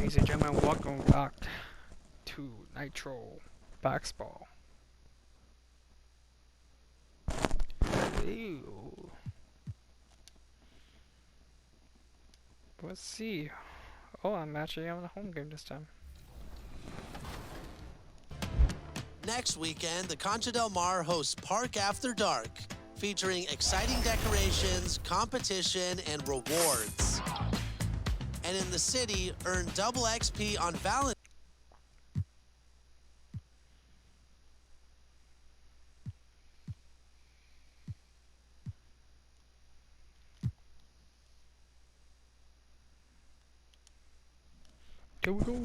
Ladies and gentlemen, welcome back to Nitro Basketball. Ew. Let's see. Oh, I'm actually on a home game this time. Next weekend, the Concha Del Mar hosts Park After Dark, featuring exciting decorations, competition, and rewards. And in the city, earn double XP on Valentine's. Here we go.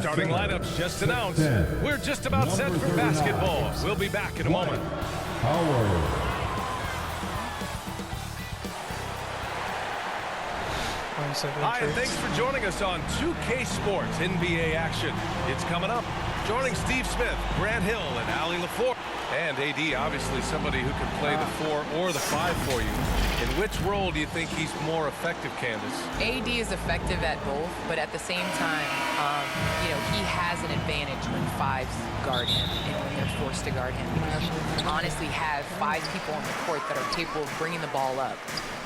Starting lineups just announced. We're just about set for basketball. We'll be back in a moment. Hi, and thanks for joining us on 2K Sports NBA action. It's coming up. Joining Steve Smith, Grant Hill, and Allie LaFour. And AD, obviously somebody who can play the 4 or the 5 for you. In which role do you think he's more effective, Candace? AD is effective at both, but at the same time, he has an advantage when 5s guard him and when they're forced to guard him. You honestly have 5 people on the court that are capable of bringing the ball up.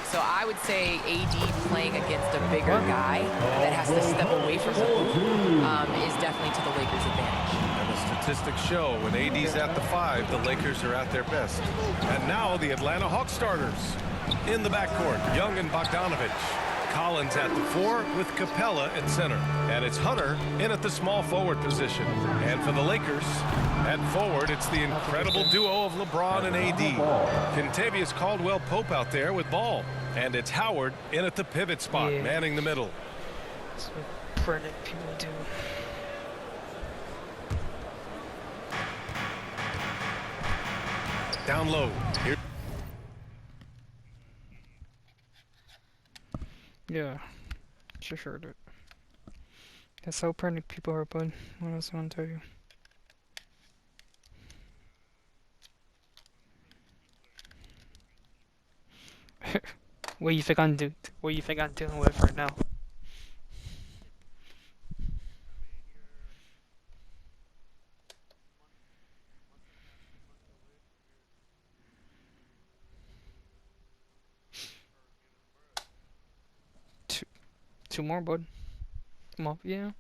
So I would say AD playing against a bigger guy that has to step away from the hoop is definitely to the Lakers' advantage. And the statistics show when AD's at the 5, the Lakers are at their best. And now the Atlanta Hawks starters. In the backcourt, Young and Bogdanovich. Collins at the 4 with Capella at center. And it's Hunter in at the small forward position. And for the Lakers, at forward, it's the incredible duo of LeBron and AD. Kentavious Caldwell-Pope out there with ball. And it's Howard in at the pivot spot, manning the middle. That's what Brennan people do. Down low. Here. Yeah, sure do it. That's how pregnant people are, bud. What else I want to tell you? What you think I'm doing? What you think I'm dealing with right now? Two more, bud. Month, yeah.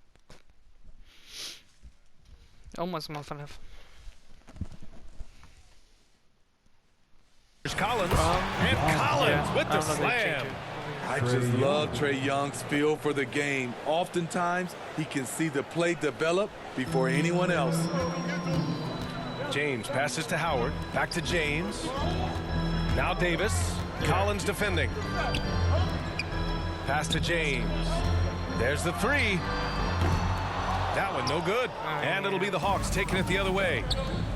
Almost a month and a half. There's Collins, and Collins with the slam. I just love Trae Young's feel for the game. Oftentimes, he can see the play develop before anyone else. James passes to Howard, back to James. Now Davis, Collins defending. Pass to James. There's the 3. That one no good. And it'll be the Hawks taking it the other way.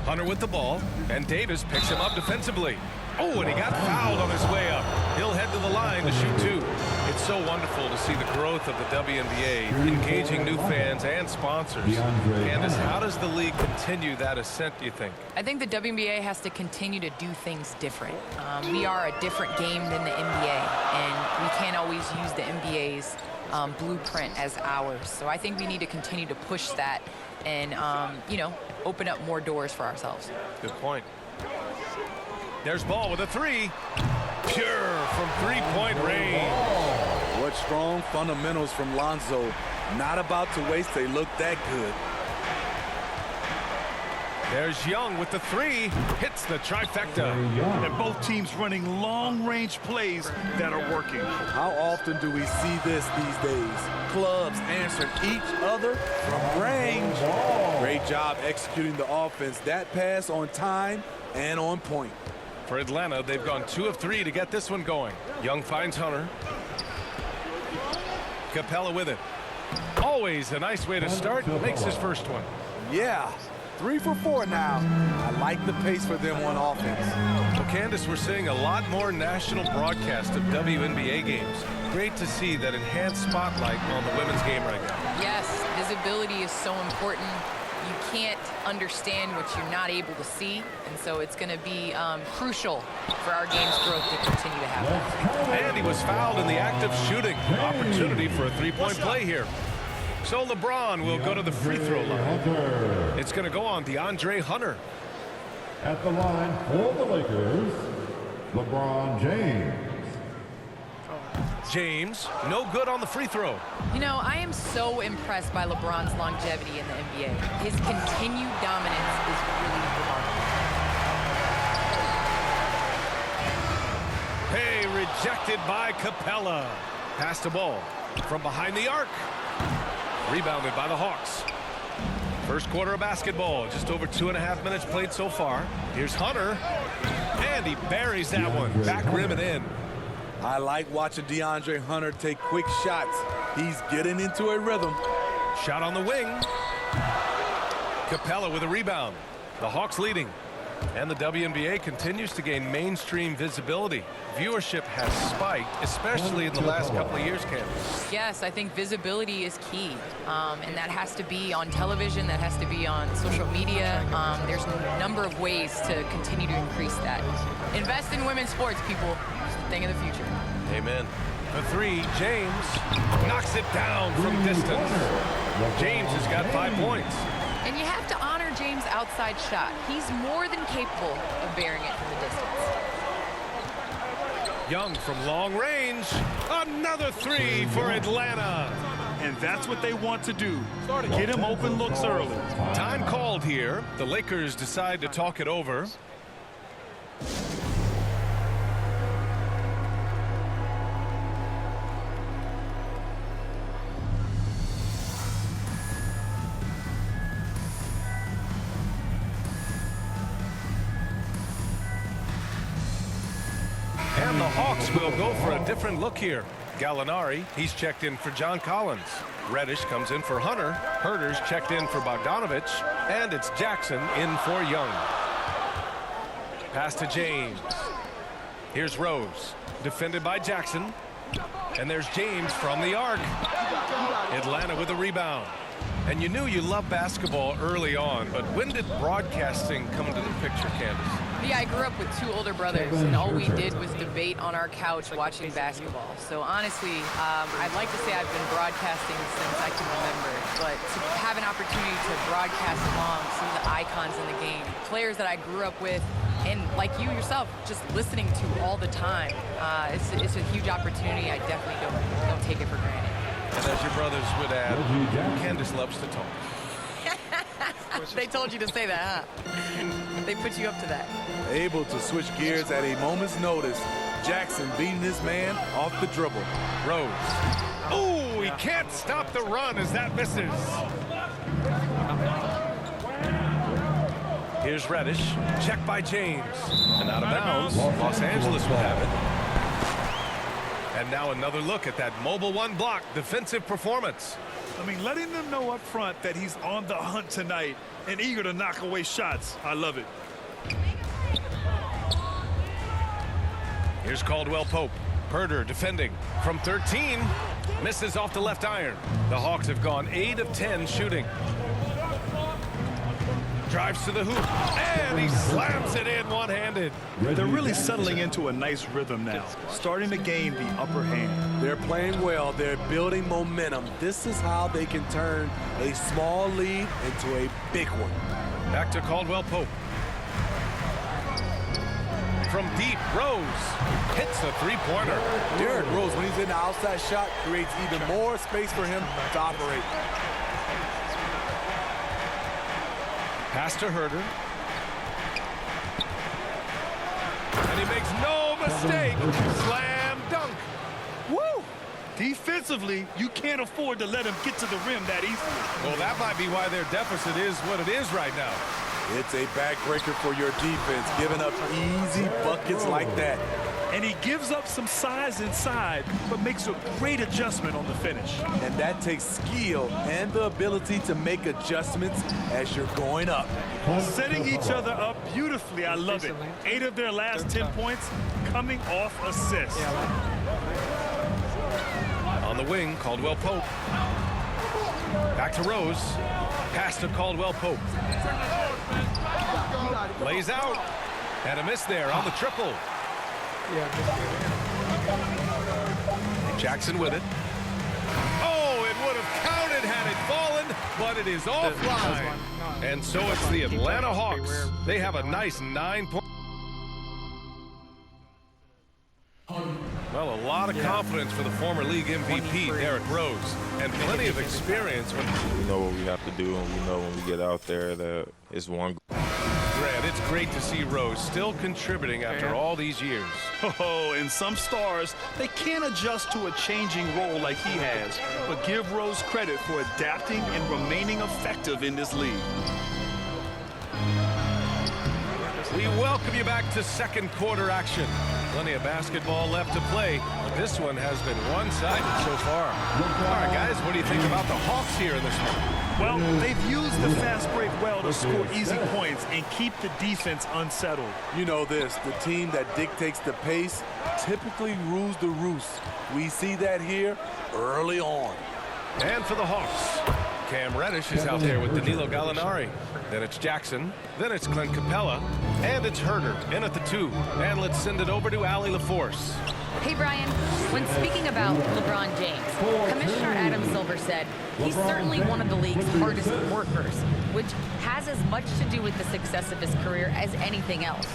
Hunter with the ball, and Davis picks him up defensively. Oh, and he got fouled on his way up. He'll head to the line to shoot 2. It's so wonderful to see the growth of the WNBA, engaging new fans and sponsors. Candace, how does the league continue that ascent, do you think? I think the WNBA has to continue to do things different. We are a different game than the NBA, and we can't always use the NBA's blueprint as ours. So I think we need to continue to push that and, open up more doors for ourselves. Good point. There's Ball with a 3. Pure from three-point range. What strong fundamentals from Lonzo. Not about to waste, they look that good. There's Young with the 3. Hits the trifecta. And both teams running long-range plays that are working. How often do we see this these days? Clubs answering each other from range. Great job executing the offense. That pass on time and on point. For Atlanta, they've gone 2 of 3 to get this one going. Young finds Hunter. Capella with it. Always a nice way to start. Makes his first one. Yeah, 3 for 4 now. I like the pace for them on offense. Well, Candace, we're seeing a lot more national broadcast of WNBA games. Great to see that enhanced spotlight on the women's game right now. Yes, visibility is so important. you can't understand what you're not able to see, and so it's going to be crucial for our game's growth to continue to happen. And he was fouled in the act of shooting. Opportunity for a three-point play here. So LeBron will go to the free throw line. It's going to go on DeAndre Hunter. At the line for the Lakers, LeBron James. James, no good on the free throw. You know, I am so impressed by LeBron's longevity in the NBA. His continued dominance is really remarkable. Hey, rejected by Capella. Passed the ball from behind the arc. Rebounded by the Hawks. First quarter of basketball, just over 2.5 minutes played so far. Here's Hunter, and he buries that one. Back rim and in. I like watching DeAndre Hunter take quick shots. He's getting into a rhythm. Shot on the wing. Capella with a rebound. The Hawks leading. And the WNBA continues to gain mainstream visibility. Viewership has spiked, especially in the last couple of years, Candace. Yes, I think visibility is key, and that has to be on television, that has to be on social media. There's a number of ways to continue to increase that. Invest in women's sports, people. It's the thing of the future. Amen. The three, James knocks it down from distance. James has got 5 points. And you have to honor James' outside shot. He's more than capable of bearing it from the distance. Young from long range. Another three for Atlanta. And that's what they want to do. Get him open looks early. Time called here. The Lakers decide to talk it over. And the Hawks will go for a different look here. Gallinari, he's checked in for John Collins. Reddish comes in for Hunter. Herter's checked in for Bogdanovich. And it's Jackson in for Young. Pass to James. Here's Rose, defended by Jackson. And there's James from the arc. Atlanta with a rebound. And you knew you loved basketball early on, but when did broadcasting come into the picture, Candace? Yeah, I grew up with 2 older brothers, and all we did was debate on our couch watching basketball. So honestly, I'd like to say I've been broadcasting since I can remember, but to have an opportunity to broadcast along some of the icons in the game, players that I grew up with, and like you yourself, just listening to all the time, it's a huge opportunity. I definitely don't take it for granted. And as your brothers would add, Candace loves to talk. They told you to say that, huh? They put you up to that. Able to switch gears at a moment's notice. Jackson beating his man off the dribble. Rose. Oh, he can't stop the run as that misses. Here's Reddish. Checked by James. And out of bounds. Los Angeles will have it. And now another look at that mobile one block defensive performance. I mean, letting them know up front that he's on the hunt tonight and eager to knock away shots. I love it. Here's Caldwell Pope. Herter defending from 13. Misses off the left iron. The Hawks have gone 8 of 10 shooting. Drives to the hoop, and he slams it in one-handed. They're really settling into a nice rhythm now, starting to gain the upper hand. They're playing well. They're building momentum. This is how they can turn a small lead into a big one. Back to Caldwell Pope. From deep, Rose hits the three-pointer. Derrick Rose, when he's in the outside shot, creates even more space for him to operate. Pass to Herter. And he makes no mistake. Slam dunk. Woo! Defensively, you can't afford to let him get to the rim that easily. Well, that might be why their deficit is what it is right now. It's a backbreaker for your defense, giving up easy buckets like that. And he gives up some size inside, but makes a great adjustment on the finish. And that takes skill and the ability to make adjustments as you're going up. Setting each other up beautifully. I love it. 8 of their last 10 points coming off assists. On the wing, Caldwell Pope. Back to Rose. Pass to Caldwell Pope. Lays out. And a miss there on the triple. Yeah, Jackson with it. Oh, it would have counted had it fallen, but it is offline. And so it's the Atlanta Hawks. They have a nice 9-point. Well, a lot of confidence for the former league MVP, Derrick Rose, and plenty of experience. We know what we have to do, and we know when we get out there that it's one. Grant, it's great to see Rose still contributing after all these years. Oh, and some stars, they can't adjust to a changing role like he has. But give Rose credit for adapting and remaining effective in this league. We welcome you back to second quarter action. Plenty of basketball left to play, but this one has been one-sided so far. All right, guys, what do you think about the Hawks here in this one? Well, they've used the fast break well to score easy points and keep the defense unsettled. You know this, the team that dictates the pace typically rules the roost. We see that here early on. And for the Hawks, Cam Reddish is out there with Danilo Gallinari. Then it's Jackson. Then it's Clint Capella. And it's Herder in at the 2. And let's send it over to Allie LaForce. Hey, Brian, when speaking about LeBron James, Commissioner Adam Silver said he's certainly one of the league's hardest workers, which has as much to do with the success of his career as anything else.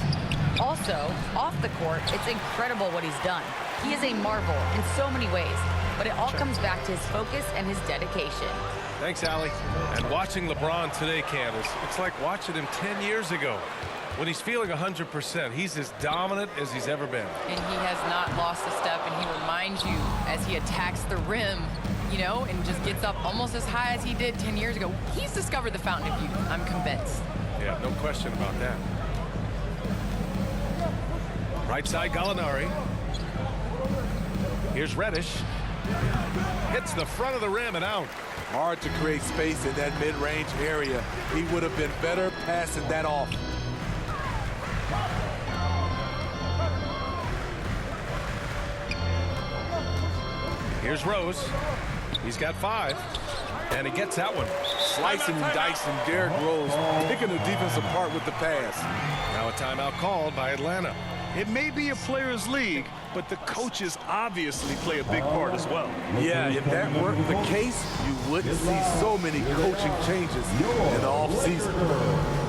Also, off the court, it's incredible what he's done. He is a marvel in so many ways, but it all comes back to his focus and his dedication. Thanks, Allie. And watching LeBron today, Candace, it's like watching him 10 years ago. When he's feeling 100%, he's as dominant as he's ever been. And he has not lost a step, and he reminds you as he attacks the rim, you know, and just gets up almost as high as he did 10 years ago. He's discovered the fountain of youth, I'm convinced. Yeah, no question about that. Right side, Gallinari. Here's Reddish. Hits the front of the rim and out. Hard to create space in that mid-range area. He would have been better passing that off. Here's Rose. He's got 5. And he gets that one. Slicing and dicing Derrick Rose, picking the defense apart with the pass. Now a timeout called by Atlanta. It may be a players' league, but the coaches obviously play a big part as well. Yeah, if that weren't the case, you wouldn't see so many coaching changes in the offseason.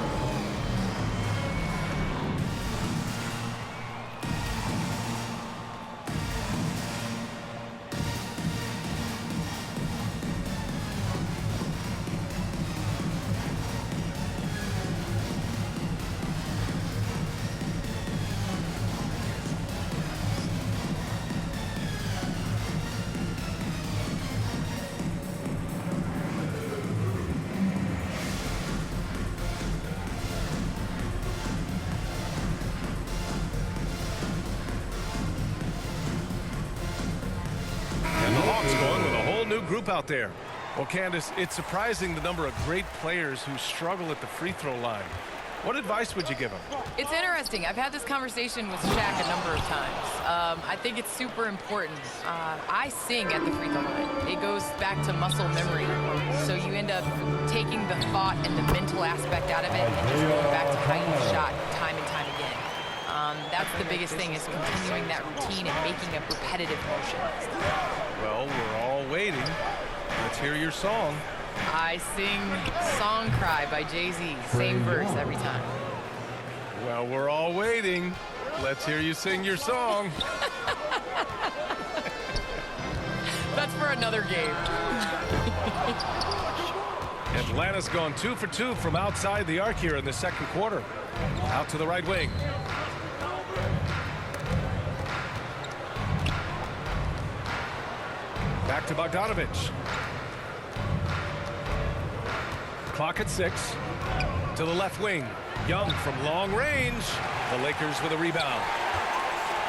Group out there. Well, Candace, it's surprising the number of great players who struggle at the free throw line. What advice would you give them? It's interesting. I've had this conversation with Shaq a number of times. I think it's super important. I sing at the free throw line. It goes back to muscle memory. So you end up taking the thought and the mental aspect out of it and just going back to how you shot time and time again. That's the biggest thing, is continuing that routine and making a repetitive motion. Well, we're all waiting. Let's hear your song. I sing Song Cry by Jay-Z. Same verse every time. Well, we're all waiting. Let's hear you sing your song. That's for another game. Atlanta's gone 2 for 2 from outside the arc here in the second quarter. Out to the right wing. Back to Bogdanovich. Clock at 6. To the left wing. Young from long range. The Lakers with a rebound.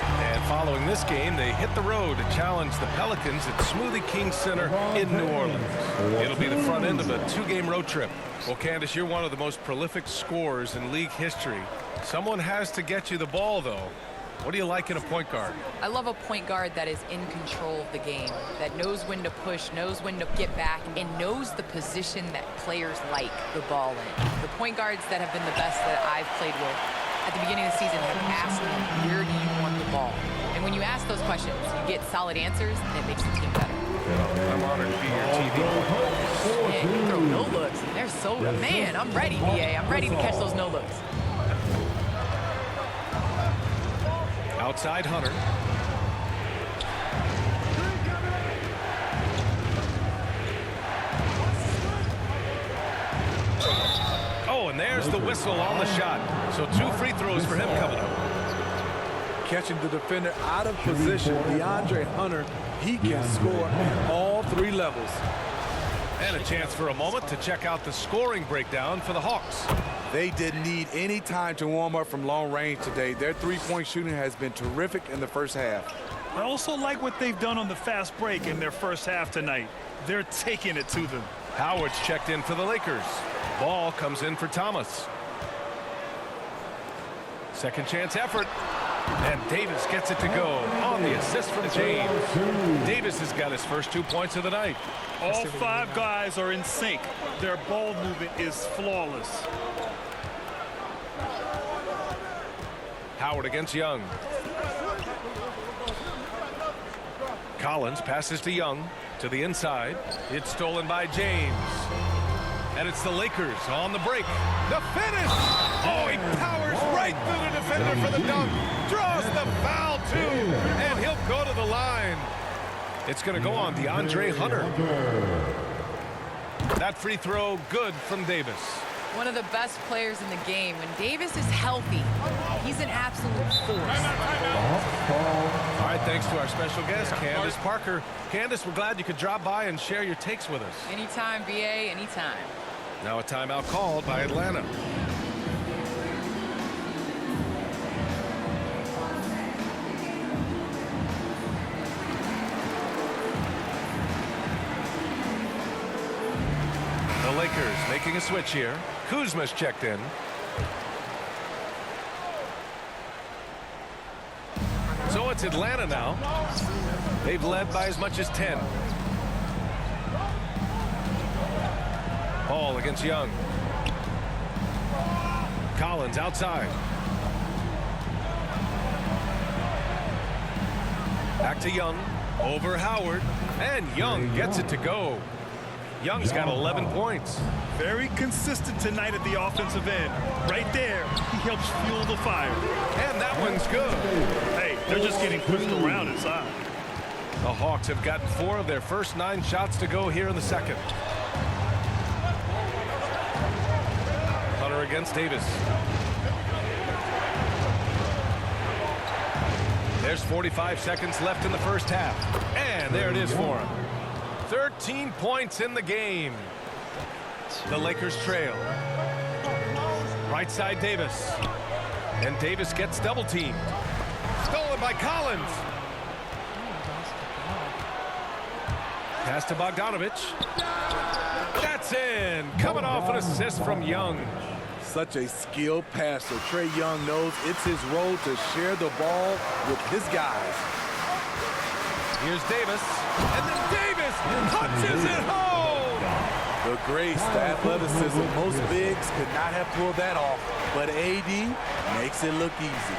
And following this game, they hit the road to challenge the Pelicans at Smoothie King Center in New Orleans. It'll be the front end of a 2-game road trip. Well, Candace, you're one of the most prolific scorers in league history. Someone has to get you the ball, though. What do you like in a point guard? I love a point guard that is in control of the game, that knows when to push, knows when to get back, and knows the position that players like the ball in. The point guards that have been the best that I've played with at the beginning of the season have asked me, where do you want the ball? And when you ask those questions, you get solid answers, and it makes the team better. I'm honored to be your TV. Man, you throw no looks, and they're so, man, I'm ready, BA. I'm ready to catch those no looks. Outside Hunter. Oh, and there's the whistle on the shot. So 2 free throws for him coming up. Catching the defender out of position, DeAndre Hunter, he can score at all 3 levels. And a chance for a moment to check out the scoring breakdown for the Hawks. They didn't need any time to warm up from long range today. Their three-point shooting has been terrific in the first half. I also like what they've done on the fast break in their first half tonight. They're taking it to them. Howard's checked in for the Lakers. Ball comes in for Thomas. Second chance effort. And Davis gets it to go on the assist from James. Davis has got his first 2 points of the night. All 5 guys are in sync. Their ball movement is flawless. Howard against Young. Collins passes to Young to the inside. It's stolen by James. And it's the Lakers on the break. The finish! Oh, he powers right through the defender for the dunk. Draws the foul, too. And he'll go to the line. It's going to go on DeAndre Hunter. That free throw good from Davis. One of the best players in the game. When Davis is healthy, he's an absolute force. All right, thanks to our special guest, Candace Parker. Candace, we're glad you could drop by and share your takes with us. Anytime, BA, anytime. Now a timeout called by Atlanta. The Lakers making a switch here. Kuzma's checked in. So it's Atlanta now. They've led by as much as 10. Ball against Young. Collins outside. Back to Young. Over Howard. And Young gets it to go. Young's got 11 points. Very consistent tonight at the offensive end. Right there, he helps fuel the fire. And that one's good. Hey, they're just getting pushed around inside. The Hawks have gotten 4 of their first 9 shots to go here in the second. Hunter against Davis. There's 45 seconds left in the first half. And there it is for him. 13 points in the game. The Lakers trail. Right side Davis. And Davis gets double teamed. Stolen by Collins. Pass to Bogdanovich. That's in. Coming off an assist from Young. Such a skilled passer. Trae Young knows it's his role to share the ball with his guys. Here's Davis. And then Davis punches it home. The grace, the athleticism. Most bigs could not have pulled that off. But AD makes it look easy.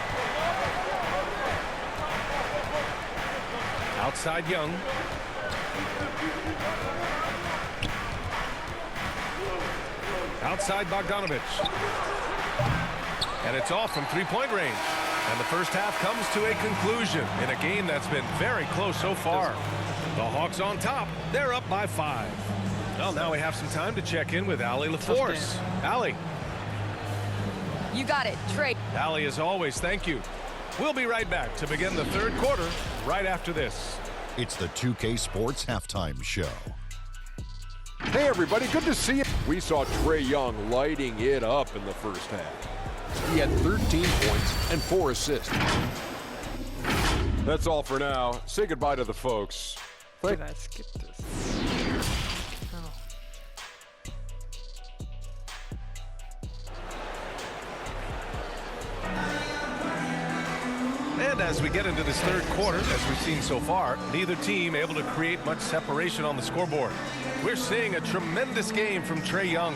Outside Young. Outside Bogdanovich. And it's off from three-point range. And the first half comes to a conclusion in a game that's been very close so far. The Hawks on top. They're up by 5. Well, now we have some time to check in with Allie LaForce. Allie. You got it, Trey. Allie, as always, thank you. We'll be right back to begin the third quarter right after this. It's the 2K Sports Halftime Show. Hey, everybody. Good to see you. We saw Trae Young lighting it up in the first half. He had 13 points and 4 assists. That's all for now. Say goodbye to the folks. Did I skip this? Oh. And as we get into this third quarter, as we've seen so far, neither team able to create much separation on the scoreboard. We're seeing a tremendous game from Trae Young.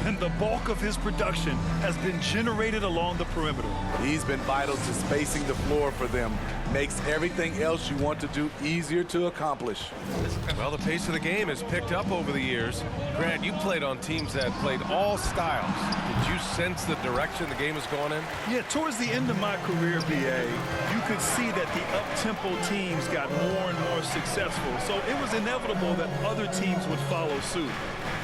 And the bulk of his production has been generated along the perimeter. He's been vital to spacing the floor for them. Makes everything else you want to do easier to accomplish. Well, the pace of the game has picked up over the years. Grant, you played on teams that played all styles. Did you sense the direction the game is going in? Yeah, towards the end of my career, BA, you could see that the up-tempo teams got more and more successful. So it was inevitable that other teams would follow suit.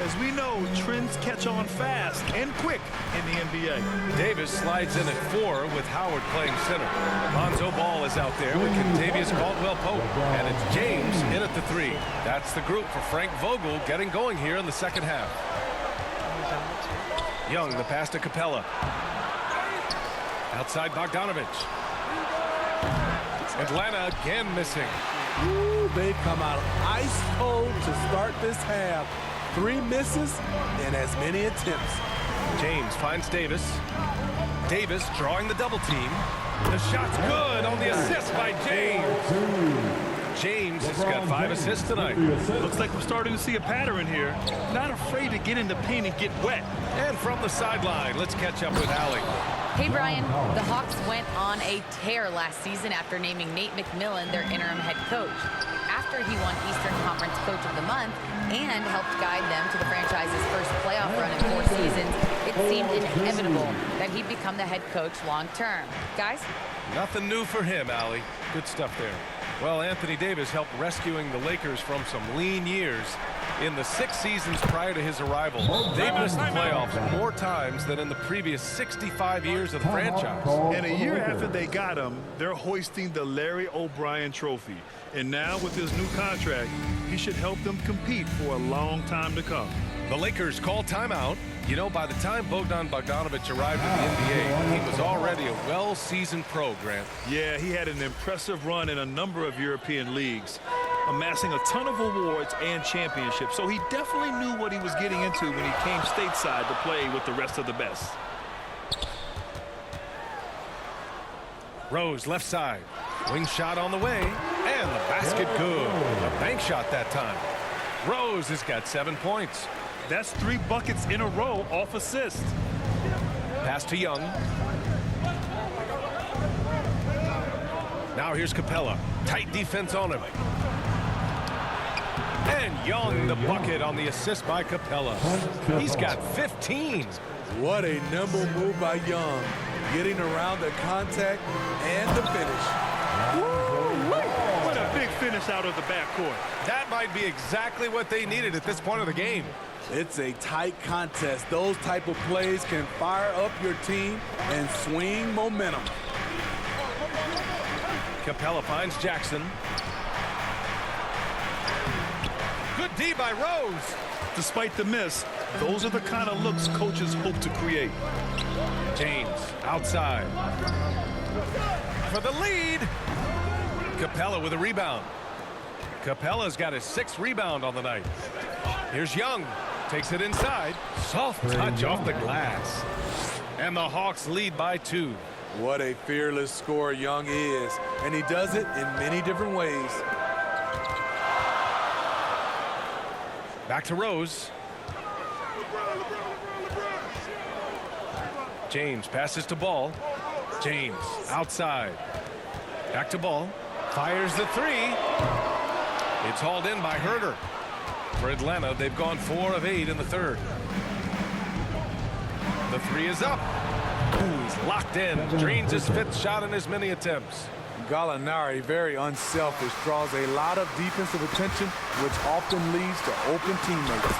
As we know, trends catch on fast and quick in the NBA. Davis slides in at 4 with Howard playing center. Lonzo Ball is out there with Kentavious Caldwell-Pope. And it's James in at the 3. That's the group for Frank Vogel getting going here in the second half. Young, the pass to Capella. Outside Bogdanovich. Atlanta again missing. Ooh, they've come out ice cold to start this half. 3 misses and as many attempts. James finds Davis. Davis drawing the double team. The shot's good on the assist by James. James has got 5 assists tonight. Looks like we're starting to see a pattern here. Not afraid to get in the paint and get wet. And from the sideline, let's catch up with Allie. Hey, Brian, the Hawks went on a tear last season after naming Nate McMillan their interim head coach. After he won Eastern Conference Coach of the Month and helped guide them to the franchise's first playoff run in 4 seasons, it seemed inevitable that he'd become the head coach long term. Guys? Nothing new for him, Allie. Good stuff there. Well, Anthony Davis helped rescuing the Lakers from some lean years. In the 6 seasons prior to his arrival, they missed the playoffs more times than in the previous 65 years of the franchise. And a year after they got him, they're hoisting the Larry O'Brien Trophy. And now with his new contract, he should help them compete for a long time to come. The Lakers call timeout. You know, by the time Bogdan Bogdanovich arrived in the NBA, he was already a well-seasoned pro, Grant. Yeah, he had an impressive run in a number of European leagues, amassing a ton of awards and championships. So he definitely knew what he was getting into when he came stateside to play with the rest of the best. Rose left side. Wing shot on the way. And the basket good. A bank shot that time. Rose has got 7 points. That's 3 buckets in a row off assist. Pass to Young. Now here's Capella. Tight defense on him. And Young the bucket on the assist by Capella. He's got 15. What a nimble move by Young. Getting around the contact and the finish. What a big finish out of the backcourt. That might be exactly what they needed at this point of the game. It's a tight contest. Those type of plays can fire up your team and swing momentum. Capella finds Jackson. Good D by Rose. Despite the miss, those are the kind of looks coaches hope to create. James outside. For the lead. Capella with a rebound. Capella's got his 6th rebound on the night. Here's Young. Takes it inside. Soft touch off the glass. And the Hawks lead by 2. What a fearless scorer Young is. And he does it in many different ways. Back to Rose. James passes to Ball. James outside. Back to Ball. Fires the 3. It's hauled in by Herter. For Atlanta, they've gone 4 of 8 in the 3rd. The 3 is up. Ooh, he's locked in. Drains his 5th shot in as many attempts. Gallinari, very unselfish, draws a lot of defensive attention, which often leads to open teammates.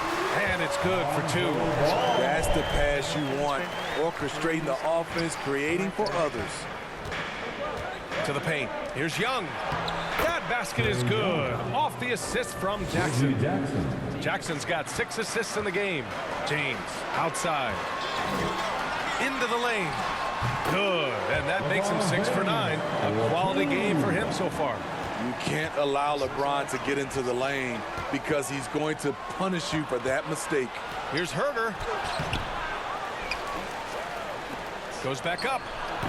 And it's good for 2. That's the pass you want. Orchestrating the offense, creating for others. To the paint. Here's Young. That basket is good. Off the assist from Jackson. Jackson's got 6 assists in the game. James outside. Into the lane. Good. And that makes him 6 for 9. A quality game for him so far. You can't allow LeBron to get into the lane because he's going to punish you for that mistake. Here's Herter. Goes back up.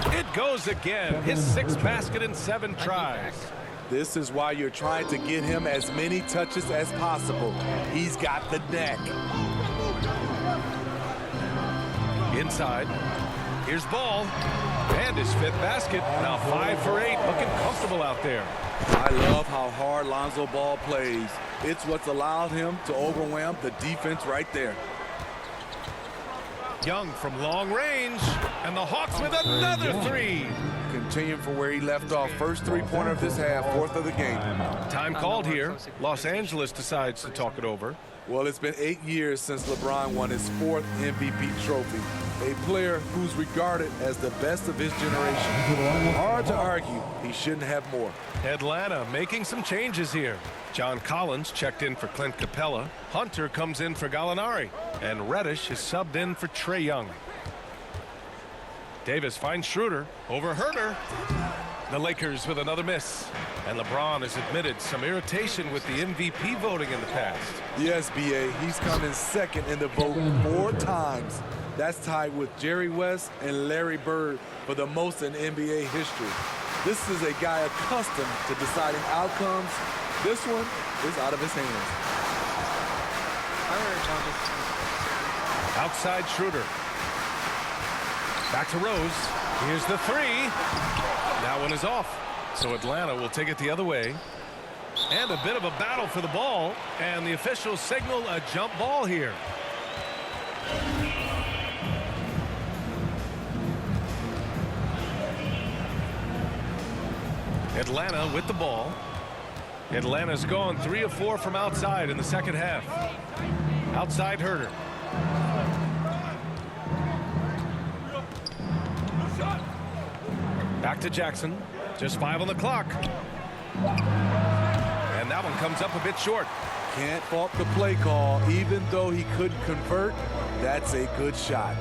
It goes again. His 6th basket in 7 tries. This is why you're trying to get him as many touches as possible. He's got the neck. Inside. Here's Ball. And his 5th basket. Now 5 for 8. Looking comfortable out there. I love how hard Lonzo Ball plays. It's what's allowed him to overwhelm the defense right there. Young from long range. And the Hawks with another 3. Continuing from where he left off. First three-pointer of this half, 4th of the game. Time called here. Los Angeles decides to talk it over. Well, it's been 8 years since LeBron won his 4th MVP trophy. A player who's regarded as the best of his generation. Hard to argue he shouldn't have more. Atlanta making some changes here. John Collins checked in for Clint Capella. Hunter comes in for Gallinari. And Reddish is subbed in for Trae Young. Davis finds Schroeder over Herter. The Lakers with another miss. And LeBron has admitted some irritation with the MVP voting in the past. Yes, B.A. He's come in second in the vote 4 times. That's tied with Jerry West and Larry Bird for the most in NBA history. This is a guy accustomed to deciding outcomes. This one is out of his hands. Outside Schroeder. Back to Rose. Here's the 3. That one is off. So Atlanta will take it the other way. And a bit of a battle for the ball. And the officials signal a jump ball here. Atlanta with the ball. Atlanta's gone 3 of 4 from outside in the second half. Outside Herter. Back to Jackson. Just 5 on the clock. And that one comes up a bit short. Can't fault the play call. Even though he couldn't convert, that's a good shot.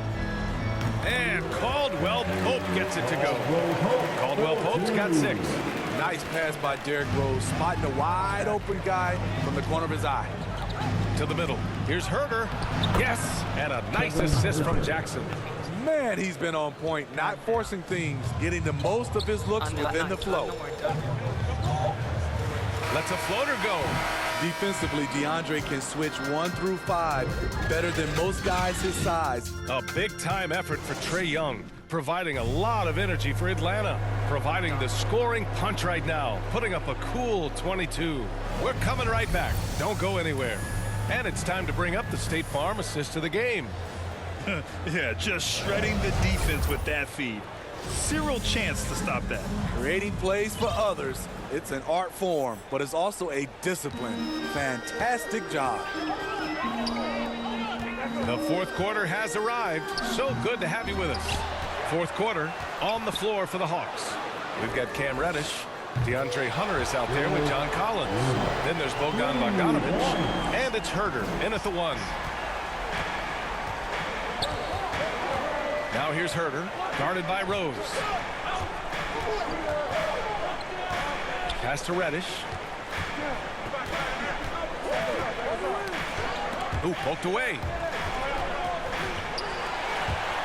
And Caldwell Pope gets it to go. Caldwell Pope's got 6. Nice pass by Derrick Rose, spotting a wide open guy from the corner of his eye. To the middle. Here's Herter. Yes. And a nice assist from Jackson. Man, he's been on point, not forcing things, getting the most of his looks within the flow. Lets a floater go. Defensively, DeAndre can switch 1 through 5 better than most guys his size. A big-time effort for Trae Young, providing a lot of energy for Atlanta, providing the scoring punch right now, putting up a cool 22. We're coming right back. Don't go anywhere. And it's time to bring up the State Farm assist of the game. Yeah, just shredding the defense with that feed. Zero chance to stop that. Creating plays for others, it's an art form, but it's also a discipline. Fantastic job. The 4th quarter has arrived. So good to have you with us. 4th quarter on the floor for the Hawks. We've got Cam Reddish. DeAndre Hunter is out there with John Collins. Then there's Bogdan Bogdanovic. And it's Herter in at the 1. Now here's Herter, guarded by Rose. Pass to Reddish. Ooh, poked away.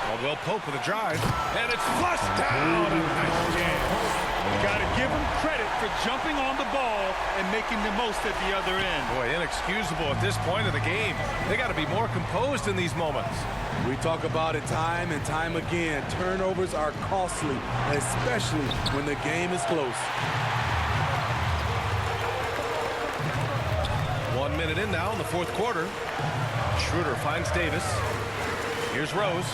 Caldwell Pope with a drive. And it's flushed down. A nice jam. Got to give him credit for jumping on the ball and making the most at the other end. Boy, inexcusable at this point of the game. They got to be more composed in these moments. We talk about it time and time again. Turnovers are costly, especially when the game is close. 1 minute in now in the 4th quarter. Schroeder finds Davis. Here's Rose.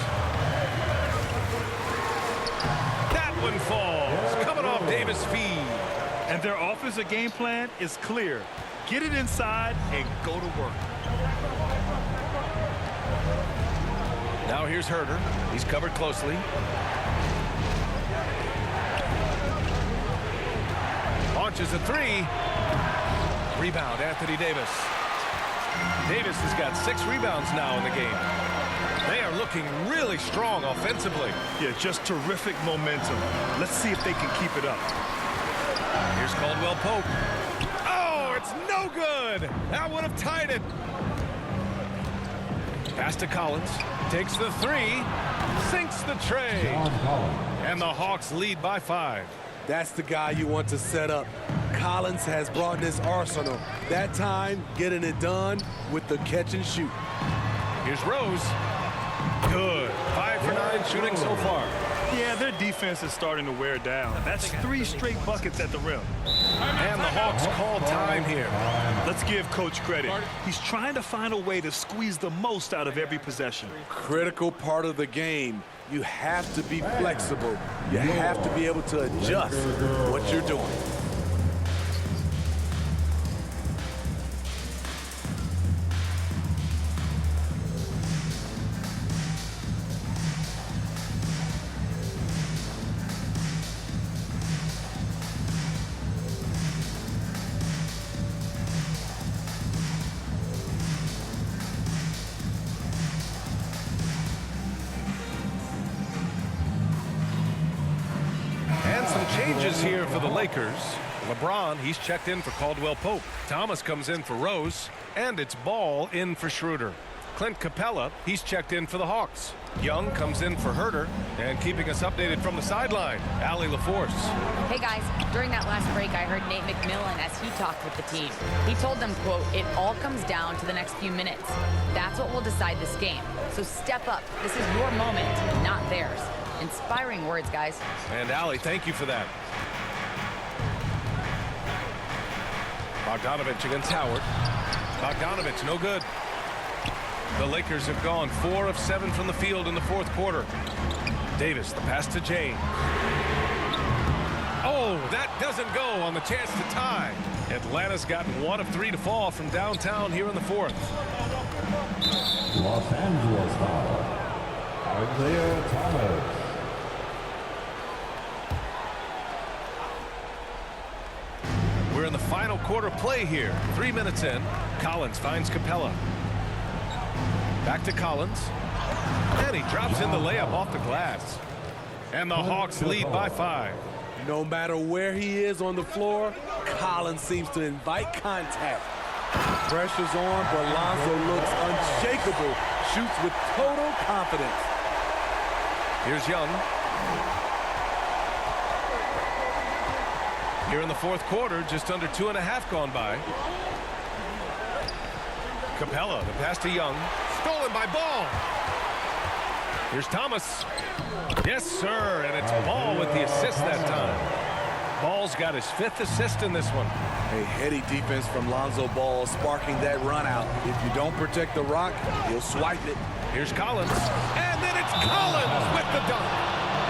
That one falls. Coming off Davis' feed. And their offensive game plan is clear. Get it inside and go to work. Now here's Herter. He's covered closely. Launches a 3. Rebound, Anthony Davis. Davis has got 6 rebounds now in the game. They are looking really strong offensively. Yeah, just terrific momentum. Let's see if they can keep it up. Here's Caldwell Pope. Oh, it's no good. That would have tied it. Pass to Collins. Takes the 3. Sinks the tray. And the Hawks lead by 5. That's the guy you want to set up. Collins has brought this arsenal. That time, getting it done with the catch and shoot. Here's Rose. Good. 5 for 9 shooting so far. Yeah, their defense is starting to wear down. That's 3 straight buckets at the rim. And the Hawks call time here. Let's give Coach credit. He's trying to find a way to squeeze the most out of every possession. Critical part of the game. You have to be flexible. You have to be able to adjust what you're doing. And some changes here for the Lakers. LeBron, he's checked in for Caldwell Pope. Thomas comes in for Rose. And it's Ball in for Schroeder. Clint Capella, he's checked in for the Hawks. Young comes in for Herter. And keeping us updated from the sideline, Allie LaForce. Hey guys, during that last break, I heard Nate McMillan as he talked with the team. He told them, quote, "It all comes down to the next few minutes. That's what will decide this game. So step up. This is your moment, not theirs." Inspiring words, guys. And Allie, thank you for that. Bogdanovich against Howard. Bogdanovich, no good. The Lakers have gone 4 of 7 from the field in the fourth quarter. Davis, the pass to James. Oh, that doesn't go on the chance to tie. Atlanta's gotten 1 of 3 to fall from downtown here in the fourth. Los Angeles foul. Isaiah Thomas. We're in the final quarter play here. 3 minutes in. Collins finds Capella. Back to Collins. And he drops in the layup off the glass. And the Hawks lead by 5. No matter where he is on the floor, Collins seems to invite contact. Pressure's on, but Lonzo looks unshakable. Shoots with total confidence. Here's Young. Here in the fourth quarter, just under 2.5 gone by. Capella, the pass to Young. Stolen by Ball. Here's Thomas. Yes, sir, and it's Ball with the assist that time. Ball's got his 5th assist in this one. A heady defense from Lonzo Ball sparking that run out. If you don't protect the rock, he'll swipe it. Here's Collins. And then it's Collins with the dunk.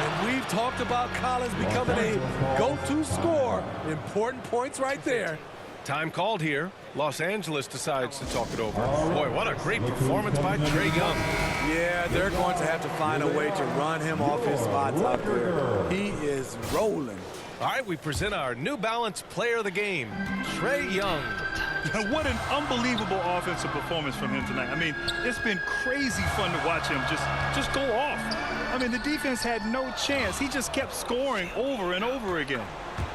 And we've talked about Collins becoming a go-to scorer. Important points right there. Time called here. Los Angeles decides to talk it over. Boy, what a great performance by Trae Young. Yeah, they're going to have to find a way to run him off his spots out there. He is rolling. All right, we present our New Balance Player of the Game, Trae Young. What an unbelievable offensive performance from him tonight. I mean, it's been crazy fun to watch him just go off. I mean, the defense had no chance. He just kept scoring over and over again.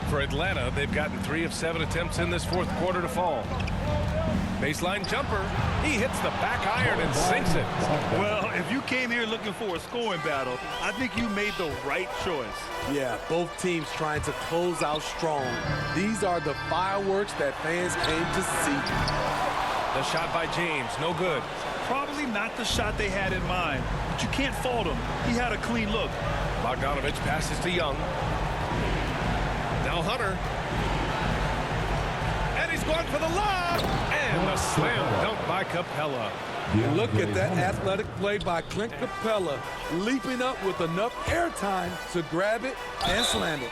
For Atlanta, they've gotten 3 of 7 attempts in this fourth quarter to fall. Baseline jumper. He hits the back iron and sinks it. Well, if you came here looking for a scoring battle, I think you made the right choice. Yeah, both teams trying to close out strong. These are the fireworks that fans came to see. The shot by James, no good. Probably not the shot they had in mind, but you can't fault him. He had a clean look. Bogdanovich passes to Young. Now Hunter. And he's going for the lob. And the slam dunk by Capella. Look at that athletic play by Clint Capella, leaping up with enough airtime to grab it and slam it.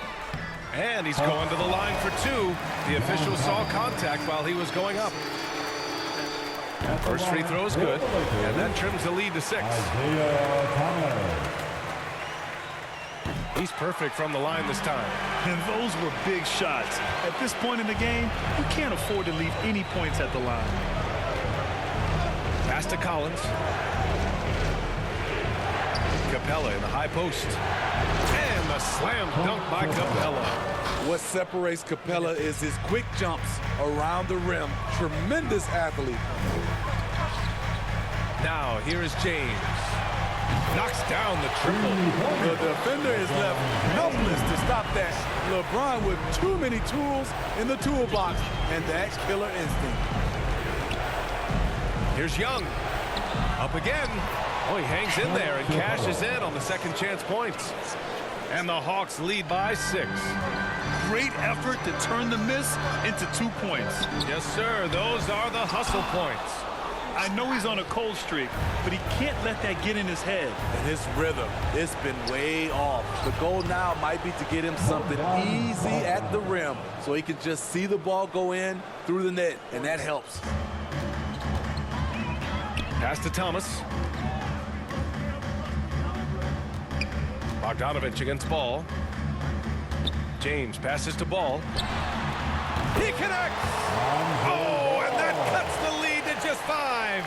And he's going to the line for 2. The official saw contact while he was going up. First free throw is good, and that trims the lead to 6. He's perfect from the line this time. And those were big shots. At this point in the game, you can't afford to leave any points at the line. Pass to Collins. Capella in the high post. And the slam dunk by Capella. What separates Capella is his quick jumps around the rim. Tremendous athlete. Now, here is James. Knocks down the triple. The defender is left helpless to stop that. LeBron with too many tools in the toolbox and that killer instinct. Here's Young. Up again. Oh, he hangs in there and cashes in on the second chance points. And the Hawks lead by 6. Great effort to turn the miss into 2 points. Yes, sir. Those are the hustle points. I know he's on a cold streak, but he can't let that get in his head. And his rhythm, it's been way off. The goal now might be to get him something easy at the rim so he can just see the ball go in through the net, and that helps. Pass to Thomas. Bogdanovich against Ball. James passes to Ball. He connects! Oh, and that cuts the lead to just 5.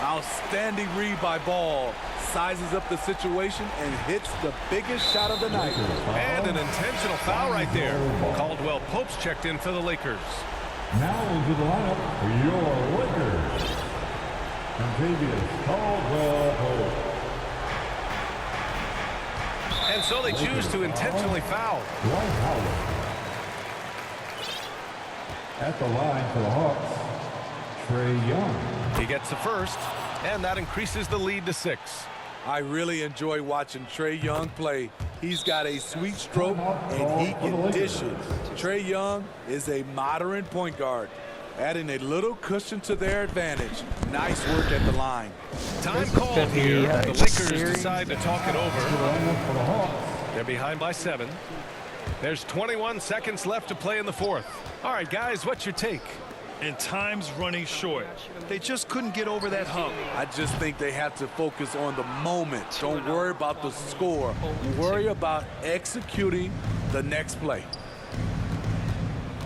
Outstanding read by Ball. Sizes up the situation and hits the biggest shot of the night. And an intentional foul right there. Caldwell Pope's checked in for the Lakers. Now into the lineup for your Lakers. Contavious Caldwell Pope. And so they choose to intentionally foul. Dwight Howard. At the line for the Hawks, Trae Young. He gets the first, and that increases the lead to 6. I really enjoy watching Trae Young play. He's got a sweet stroke, and he can dish it. Trae Young is a modern point guard, adding a little cushion to their advantage. Nice work at the line. Time called here. The Lakers decide to talk it over. They're behind by 7. There's 21 seconds left to play in the 4th. All right, guys, what's your take? And time's running short. They just couldn't get over that hump. I just think they have to focus on the moment. Don't worry about the score. Worry about executing the next play.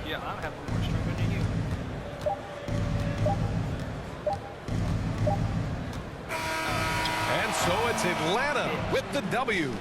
Yeah, I'm having more struggle than you. And so it's Atlanta with the W.